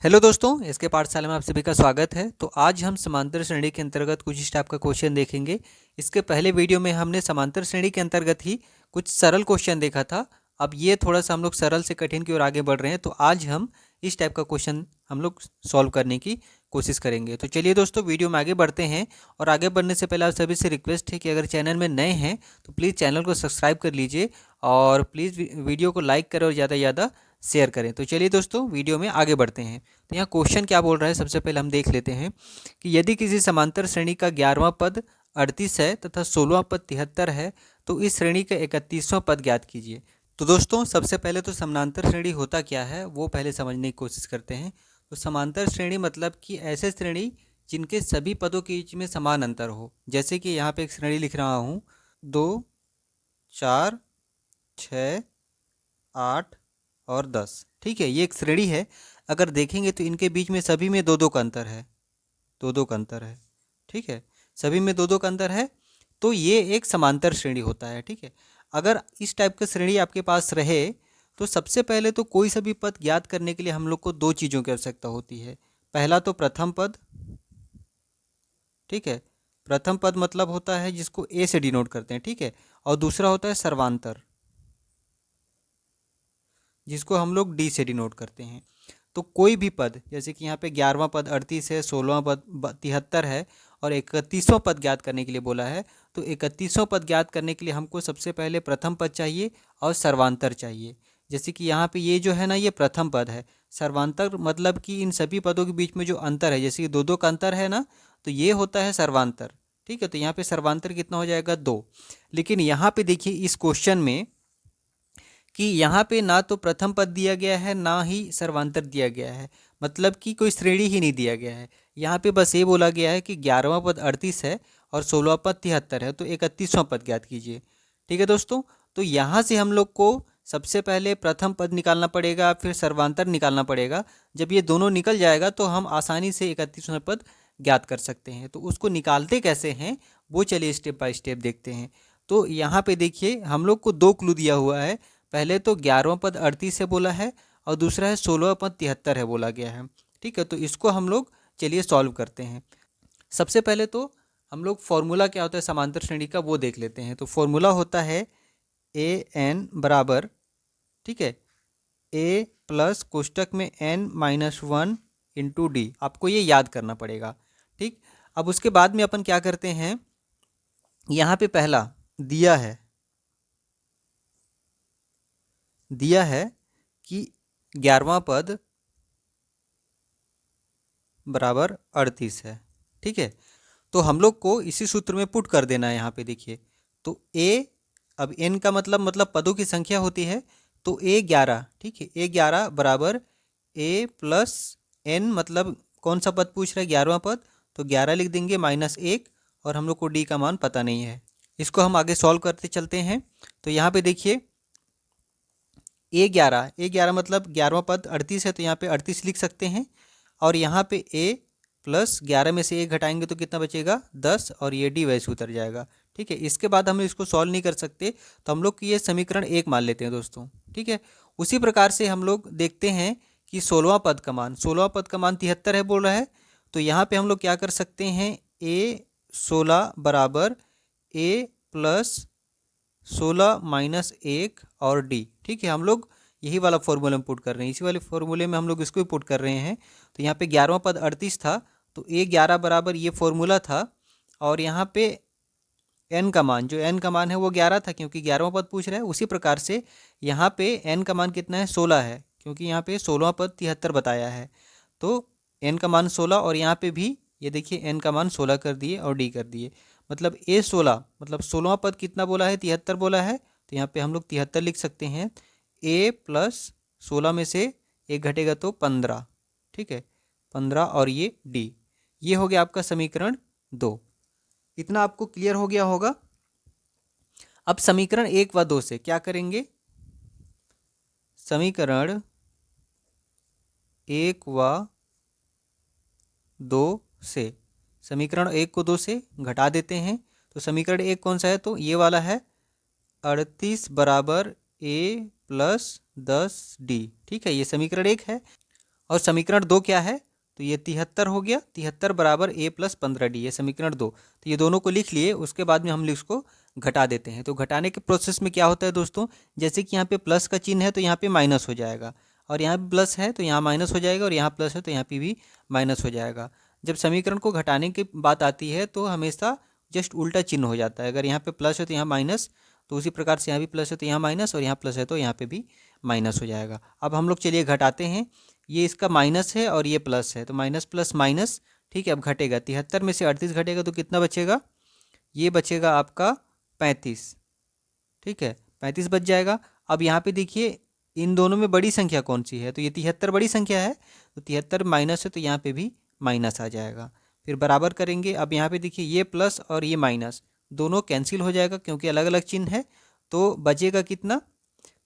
Hello दोस्तों, इसके पाठशाला में आप सभी का स्वागत है। तो आज हम समांतर श्रेणी के अंतर्गत कुछ इस टाइप का क्वेश्चन देखेंगे। इसके पहले वीडियो में हमने समांतर श्रेणी के अंतर्गत ही कुछ सरल क्वेश्चन देखा था। अब ये थोड़ा सा हम लोग सरल से कठिन की ओर आगे बढ़ रहे हैं, तो आज हम इस टाइप का क्वेश्चन हम लोग सॉल्व करने की कोशिश करेंगे। तो चलिए दोस्तों, वीडियो में आगे बढ़ते हैं। और आगे बढ़ने से पहले आप सभी से रिक्वेस्ट है कि अगर चैनल में नए हैं तो प्लीज़ चैनल को सब्सक्राइब कर लीजिए और प्लीज़ वीडियो को लाइक करें और ज़्यादा से ज़्यादा शेयर करें। तो चलिए दोस्तों, वीडियो में आगे बढ़ते हैं। तो यहाँ क्वेश्चन क्या बोल रहा है, सबसे पहले हम देख लेते हैं कि यदि किसी समांतर श्रेणी का 11वां पद 38 है तथा 16वां पद 73 है तो इस श्रेणी का 31वां पद ज्ञात कीजिए। तो दोस्तों, सबसे पहले तो समांतर श्रेणी होता क्या है वो पहले समझने की कोशिश करते हैं। तो समांतर श्रेणी मतलब कि ऐसे श्रेणी जिनके सभी पदों के बीच में समान अंतर हो। जैसे कि यहाँ पे एक श्रेणी लिख रहा हूँ, 2, 4, 6, 8 और 10। ठीक है, ये एक श्रेणी है। अगर देखेंगे तो इनके बीच में सभी में दो दो का अंतर है, दो दो का अंतर है। ठीक है, सभी में दो दो का अंतर है, तो ये एक समांतर श्रेणी होता है। ठीक है, अगर इस टाइप का श्रेणी आपके पास रहे तो सबसे पहले तो कोई सा भी पद ज्ञात करने के लिए हम लोग को दो चीज़ों की आवश्यकता होती है। पहला तो प्रथम पद। ठीक है, प्रथम पद मतलब होता है जिसको ए से डिनोट करते हैं। ठीक है, और दूसरा होता है सर्वांतर, जिसको हम लोग डी से डिनोट करते हैं। तो कोई भी पद, जैसे कि यहाँ पे 11वां पद 38 है, 16वां पद 73 है और 31वां पद ज्ञात करने के लिए बोला है। तो 31वां पद ज्ञात करने के लिए हमको सबसे पहले प्रथम पद चाहिए और सर्वांतर चाहिए। जैसे कि यहाँ पे ये जो है ना, ये प्रथम पद है। सर्वांतर मतलब कि इन सभी पदों के बीच में जो अंतर है, जैसे कि दो दो का अंतर है ना, तो ये होता है सर्वांतर। ठीक है, तो यहाँ पे सर्वांतर कितना हो जाएगा, 2। लेकिन यहाँ पे देखिए इस क्वेश्चन में कि यहाँ पे ना तो प्रथम पद दिया गया है ना ही सर्वांतर दिया गया है, मतलब कि कोई श्रेणी ही नहीं दिया गया है। यहाँ पे बस ये बोला गया है कि 11वां पद 38 है और 16वां पद 73 है, तो 31वां पद ज्ञात कीजिए। ठीक है दोस्तों, तो यहाँ से हम लोग को सबसे पहले प्रथम पद निकालना पड़ेगा, फिर सर्वांतर निकालना पड़ेगा। जब ये दोनों निकल जाएगा तो हम आसानी से 31वां पद ज्ञात कर सकते हैं। तो उसको निकालते कैसे हैं वो चलिए स्टेप बाय स्टेप देखते हैं। तो यहाँ पे देखिए हम लोग को दो क्लू दिया हुआ है। पहले तो 11वां पद 38 है बोला है और दूसरा है 16वां पद 73 है बोला गया है। ठीक है, तो इसको हम लोग चलिए सॉल्व करते हैं। सबसे पहले तो हम लोग फॉर्मूला क्या होता है समांतर श्रेणी का वो देख लेते हैं। तो फॉर्मूला होता है ए एन बराबर, ठीक है, ए प्लस कोष्टक में n-1 इंटू डी। आपको ये याद करना पड़ेगा। ठीक, अब उसके बाद में अपन क्या करते हैं, यहाँ पे पहला दिया है कि 11वां पद बराबर 38 है। ठीक है, तो हम लोग को इसी सूत्र में पुट कर देना है। यहाँ पे देखिए तो ए, अब एन का मतलब पदों की संख्या होती है, तो ए 11। ठीक है, ए 11 बराबर ए प्लस एन, मतलब कौन सा पद पूछ रहा है, 11वां पद, तो 11 लिख देंगे -1, और हम लोग को डी का मान पता नहीं है। इसको हम आगे सॉल्व करते चलते हैं। तो यहाँ पे देखिए ए 11 मतलब 11वां पद 38 है, तो यहाँ पे 38 लिख सकते हैं। और यहाँ पे ए प्लस 11 में से 1 घटाएंगे तो कितना बचेगा, 10, और ये डी वैसे उतर जाएगा। ठीक है, इसके बाद हम इसको सॉल्व नहीं कर सकते, तो हम लोग ये समीकरण 1 मान लेते हैं दोस्तों। ठीक है, उसी प्रकार से हम लोग देखते हैं कि 16वां पद का मान 73 है बोल रहा है। तो यहाँ पे हम लोग क्या कर सकते हैं, ए 16 बराबर ए प्लस 16 माइनस 1 और डी। ठीक है, हम लोग यही वाला फॉर्मूला में पुट कर रहे हैं, इसी वाले फॉर्मूले में हम लोग इसको भी पुट कर रहे हैं। तो यहाँ पे 11वां पद 38 था, तो ए 11 बराबर ये फॉर्मूला था, और यहाँ पे एन का मान, जो एन का मान है वो 11 था क्योंकि 11वां पद पूछ रहा है। उसी प्रकार से यहाँ पे एन का मान कितना है, 16 है, क्योंकि यहाँ पे 16वां पद 73 बताया है। तो एन का मान 16, और यहाँ पे भी ये देखिए एन का मान 16 कर दिए और डी कर दिए। मतलब ए 16 मतलब 16वां पद कितना बोला है, 73 बोला है, तो यहाँ पे हम लोग 73 लिख सकते हैं। ए प्लस 16 में से 1 घटेगा तो 15। ठीक है, 15, और ये डी, ये हो गया आपका समीकरण 2। इतना आपको क्लियर हो गया होगा। अब समीकरण 1 व 2 से क्या करेंगे, समीकरण 1 व 2 से, समीकरण 1 को 2 से घटा देते हैं। तो समीकरण 1 कौन सा है, तो ये वाला है, 38 बराबर ए प्लस 10 डी। ठीक है, ये समीकरण 1 है। और समीकरण 2 क्या है, तो ये 73 हो गया, 73 बराबर a प्लस 15d, ये समीकरण 2। तो ये दोनों को लिख लिए, उसके बाद में हम इसको घटा देते हैं। तो घटाने के प्रोसेस में क्या होता है दोस्तों, जैसे कि यहाँ पे प्लस का चिन्ह है तो यहाँ पे माइनस हो जाएगा, और यहाँ पे प्लस है तो यहाँ माइनस हो जाएगा, और यहाँ प्लस है तो यहाँ पे भी माइनस हो जाएगा। जब समीकरण को घटाने की बात आती है तो हमेशा जस्ट उल्टा चिन्ह हो जाता है। अगर यहाँ पे प्लस है तो यहाँ माइनस, तो उसी प्रकार से यहाँ भी प्लस है तो यहाँ माइनस, और यहाँ प्लस है तो यहाँ पे भी माइनस हो जाएगा। अब हम लोग चलिए घटाते हैं, ये इसका माइनस है और ये प्लस है, तो माइनस प्लस माइनस, ठीक है। अब घटेगा, 73 में से 38 घटेगा तो कितना बचेगा, ये बचेगा आपका 35, ठीक है, 35 बच जाएगा। अब यहाँ पे देखिए इन दोनों में बड़ी संख्या कौन सी है, तो ये 73 बड़ी संख्या है, तो 73 माइनस है तो यहाँ पे भी माइनस आ जाएगा। फिर बराबर करेंगे, अब यहाँ पे देखिए ये प्लस और ये माइनस दोनों कैंसिल हो जाएगा क्योंकि अलग अलग चिन्ह है। तो बचेगा कितना,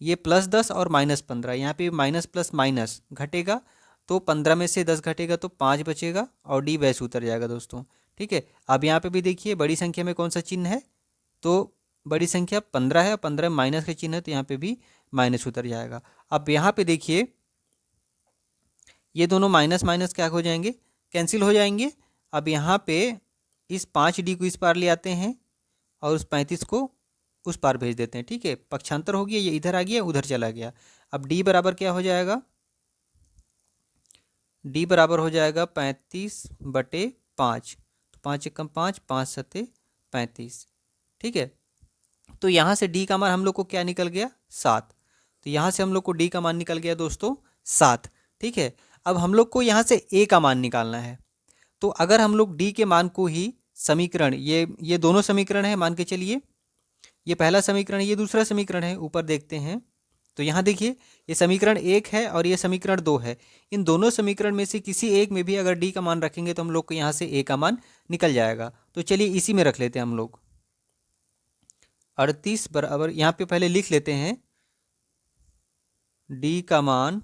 ये +10 और -15, यहाँ पे माइनस प्लस माइनस घटेगा, तो 15 में से 10 घटेगा तो 5 बचेगा, और डी वैसे उतर जाएगा दोस्तों, ठीक है। अब यहाँ पे भी देखिए बड़ी संख्या में कौन सा चिन्ह है, तो बड़ी संख्या 15 है, 15 में माइनस का चिन्ह है तो यहाँ पे भी माइनस उतर जाएगा। अब यहाँ पे देखिए ये दोनों माइनस माइनस क्या हो जाएंगे, कैंसिल हो जाएंगे। अब यहाँ पे इस 5d को इस पार ले आते हैं और उस 35 को उस पार भेज देते हैं, ठीक है। पक्षांतर हो गया, ये इधर आ गया उधर चला गया। अब d बराबर क्या हो जाएगा, d बराबर हो जाएगा 35/5, तो 5 एकम 5, 5 सत्ते 35, ठीक है। तो यहाँ से d का मान हम लोग को क्या निकल गया, 7। तो यहाँ से हम लोग को d का मान निकल गया दोस्तों 7, ठीक है। अब हम लोग को यहाँ से a का मान निकालना है। तो अगर हम लोग d के मान को ही समीकरण, ये दोनों समीकरण है मान के चलिए, ये पहला समीकरण ये दूसरा समीकरण है, ऊपर देखते हैं तो यहाँ देखिए ये समीकरण 1 है और ये समीकरण 2 है। इन दोनों समीकरण में से किसी एक में भी अगर d का मान रखेंगे तो हम लोग को यहाँ से a का मान निकल जाएगा। तो चलिए इसी में रख लेते हैं हम लोग, 38 बराबर, यहाँ पे पहले लिख लेते हैं d का मान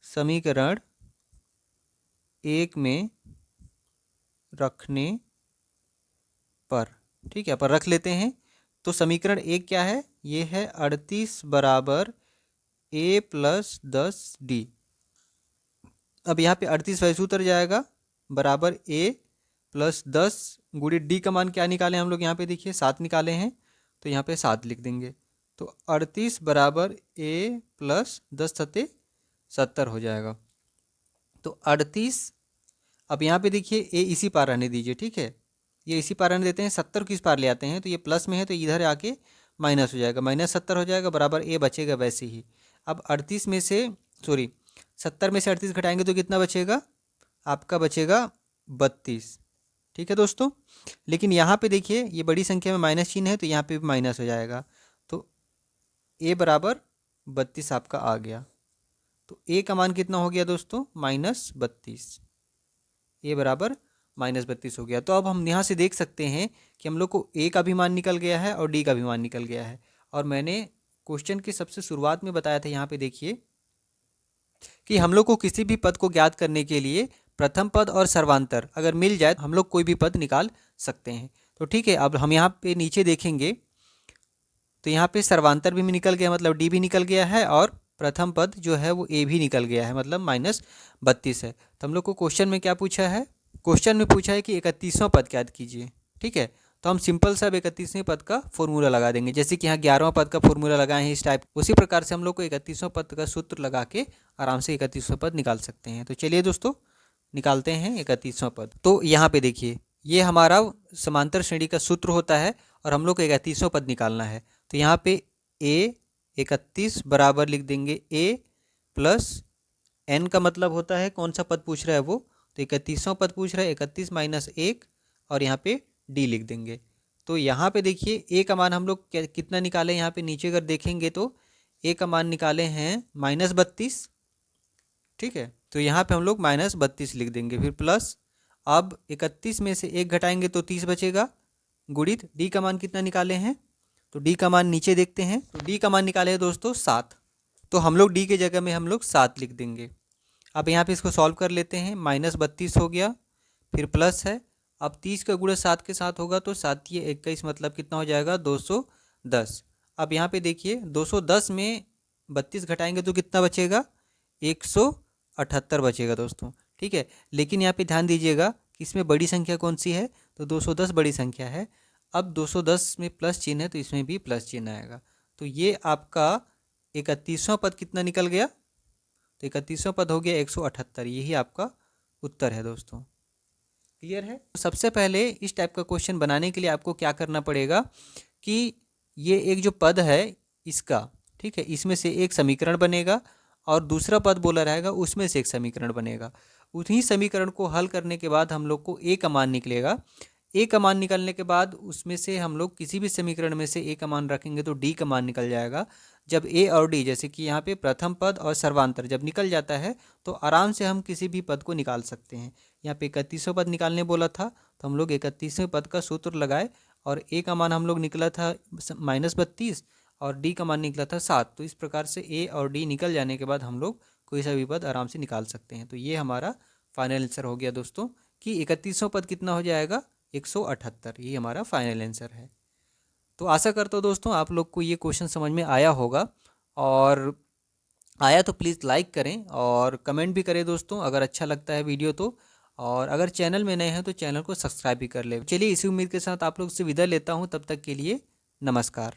समीकरण 1 में रखने पर, ठीक है, पर रख लेते हैं। तो समीकरण 1 क्या है, ये है 38 बराबर a प्लस 10d। अब यहाँ पे 38 वैसे उतर जाएगा, बराबर a प्लस 10 गुणित d का मान क्या निकाले हम लोग, यहाँ पे देखिए 7 निकाले हैं, तो यहाँ पे 7 लिख देंगे। तो 38 बराबर a प्लस 10 सत्ते 70 हो जाएगा। तो 38, अब यहाँ पे देखिए a इसी पार रहने दीजिए, ठीक है, ये इसी पार रहने देते हैं। 70 को इस पार ले आते हैं तो ये प्लस में है तो इधर आके माइनस हो जाएगा, -70 हो जाएगा, बराबर a बचेगा वैसे ही। अब 38 में से 70 में से 38 घटाएंगे तो कितना बचेगा, आपका बचेगा 32, ठीक है दोस्तों। लेकिन यहाँ पे देखिए ये बड़ी संख्या में माइनस चिन्ह है तो यहाँ पे भी माइनस हो जाएगा, तो a बराबर 32 आपका आ गया। तो a का मान कितना हो गया दोस्तों, -32, a बराबर -32 हो गया। तो अब हम यहाँ से देख सकते हैं कि हम लोग को a का भी मान निकल गया है और d का भी मान निकल गया है। और मैंने क्वेश्चन की सबसे शुरुआत में बताया था, यहाँ पे देखिए कि हम लोग को किसी भी पद को ज्ञात करने के लिए प्रथम पद और सर्वांतर अगर मिल जाए तो हम लोग कोई भी पद निकाल सकते हैं। तो ठीक है, अब हम यहाँ पे नीचे देखेंगे तो यहाँ पे सर्वांतर भी निकल गया, मतलब d भी निकल गया है, और प्रथम पद जो है वो a भी निकल गया है, मतलब -32 है। तो हम लोग को क्वेश्चन में क्या पूछा है, क्वेश्चन में पूछा है कि 31वां पद ज्ञात कीजिए, ठीक है। तो हम सिंपल सा 31वें पद का फॉर्मूला लगा देंगे, जैसे कि यहाँ 11वां पद का फॉर्मूला लगाए हैं इस टाइप, उसी प्रकार से हम लोग को 31वां पद का सूत्र लगा के आराम से 31वां पद निकाल सकते हैं। तो चलिए दोस्तों निकालते हैं 31वां पद। तो यहाँ पे देखिए ये हमारा समांतर श्रेणी का सूत्र होता है और हम लोग को 31वां पद निकालना है। तो यहाँ पे a 31 बराबर लिख देंगे a प्लस n का मतलब होता है कौन सा पद पूछ रहा है वो, तो 31वां पद पूछ रहा है, 31 माइनस 1, और यहाँ पे d लिख देंगे। तो यहाँ पे देखिए a का मान हम लोग कितना निकाले, यहाँ पे नीचे अगर देखेंगे तो a का मान निकाले हैं -32, ठीक है। तो यहाँ पे हम लोग -32 लिख देंगे, फिर प्लस, अब 31 में से 1 घटाएंगे तो 30 बचेगा, गुणित d का मान कितना निकाले हैं, तो d का मान नीचे देखते हैं, तो d का मान निकाले हैं दोस्तों 7, तो हम लोग d के जगह में हम लोग 7 लिख देंगे। अब यहाँ पे इसको सॉल्व कर लेते हैं, -32 हो गया, फिर प्लस है, अब 30 का गुणा 7 के साथ होगा तो 7 ये 21, मतलब कितना हो जाएगा 210। अब यहाँ पे देखिए 210 में 32 घटाएंगे तो कितना बचेगा, 178 बचेगा दोस्तों। ठीक है, लेकिन यहाँ पे ध्यान दीजिएगा कि इसमें बड़ी संख्या कौन सी है, तो 210 बड़ी संख्या है। अब 210 में प्लस चिन्ह है तो इसमें भी प्लस चिन्ह आएगा। तो ये आपका 31वां पद कितना निकल गया, तो 31वां पद हो गया 178। यही आपका उत्तर है दोस्तों। क्लियर है। तो सबसे पहले इस टाइप का क्वेश्चन बनाने के लिए आपको क्या करना पड़ेगा कि ये एक जो पद है इसका, ठीक है, इसमें से एक समीकरण बनेगा और दूसरा पद बोला रहेगा उसमें से एक समीकरण बनेगा। उन्हीं समीकरण को हल करने के बाद हम लोग को ए का मान निकलेगा। ए का मान निकलने के बाद उसमें से हम लोग किसी भी समीकरण में से ए का मान रखेंगे तो डी का मान निकल जाएगा। जब ए और डी, जैसे कि यहाँ पे प्रथम पद और सर्वांतर जब निकल जाता है तो आराम से हम किसी भी पद को निकाल सकते हैं। यहाँ पे 31वां पद निकालने बोला था तो हम लोग 31वें पद का सूत्र लगाए और ए का मान हम लोग निकला था -32 और डी का मान निकला था 7। तो इस प्रकार से ए और डी निकल जाने के बाद हम लोग कोई सा भी पद आराम से निकाल सकते हैं। तो ये हमारा फाइनल आंसर हो गया दोस्तों कि 31वां पद कितना हो जाएगा, 178। ये हमारा फाइनल आंसर है। तो आशा करता हूँ दोस्तों आप लोग को ये क्वेश्चन समझ में आया होगा, और आया तो प्लीज़ लाइक करें और कमेंट भी करें दोस्तों अगर अच्छा लगता है वीडियो तो। और अगर चैनल में नए हैं तो चैनल को सब्सक्राइब भी कर लें। चलिए इसी उम्मीद के साथ आप लोग से विदा लेता हूँ, तब तक के लिए नमस्कार।